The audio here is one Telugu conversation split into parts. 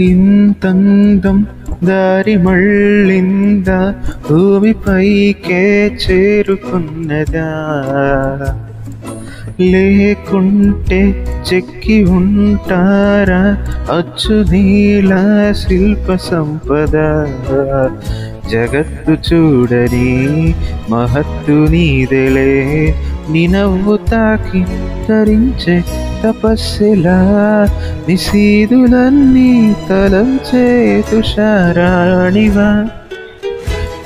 ఇంతందం దారి మళ్ళిందా, భూమిపైకే చేరుకున్నదా? లేకుంటే చెక్కి ఉంటారా అచ్చు నీల శిల్ప సంపద? జగత్తు చూడని మహత్తు నీదెలే, నీ నవ్వు తాకి తరించే తపస్సులా, నిశీదులన్నీ తలంచే తుషారాణివా.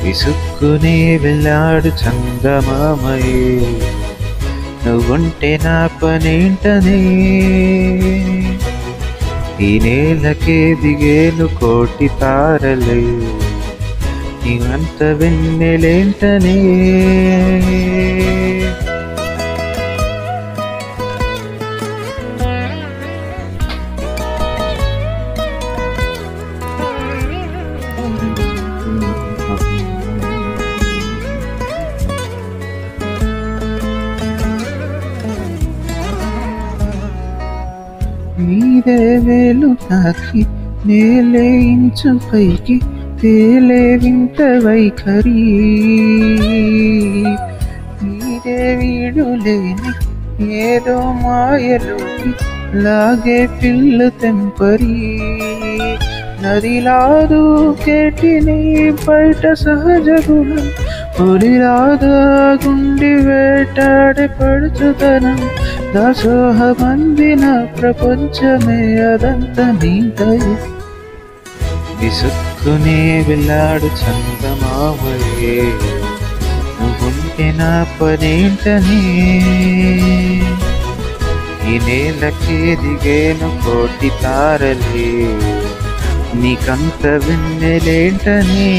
విసుక్కునే వెళ్ళాడు చందమామయే, నువ్వుంటే నా పనేంటనే? ఈ నేలకే దిగేను కోటి తారలే, నీవంత వెన్నెలేంటనే? నీదే వేలు తాకి నేలే ఇంచు పైకి తేలే వింత వైఖరి, నీదే వీడులేని ఏదో మాయలోకి లాగే పిల్లు తెంపరి. నదిలాదు కేటిని బయట సహజ గుణం, పులిలాగా గుండి వేటాడే పడుచుదనం. దాసోహమందిన ప్రపంచమే అదంత నీదయ. విసుక్కునే వెళ్ళాడు చందమామయే, నువ్వుంటే నా పనేంటనే? ఈ నేలకే దిగేను కోటి తారలే, నీకంత వెన్నెలేంటనే?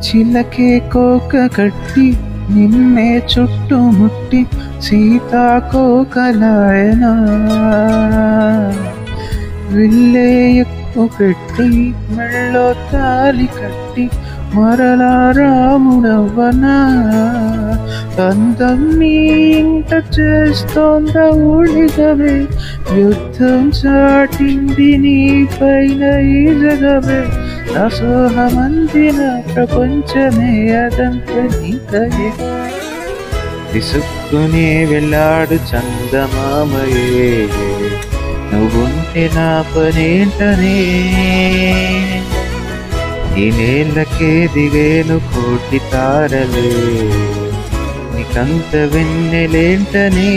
చిలకే కోక కట్టి నిన్నే చుట్టుముట్టి సీతాకోకలాయనా, విల్లే ఎక్కువ పెట్టి మెళ్ళో తాలి కట్టి మరలా రాముడవ్వనా? అందం నీ ఇంట చేస్తోంద ఊడిగవే, యుద్ధం చాటింది నీ పైన ఈ జగవే. దాసోహమందిన ప్రపంచమే అదంత నీదయే. విసుక్కునే వెళ్ళాడు చందమామయే, నువ్వుంటే నా పనేంటనే? ఈ నేలకే దిగేను కోటి తారలే, నీకంత వెన్నెలేంటనే?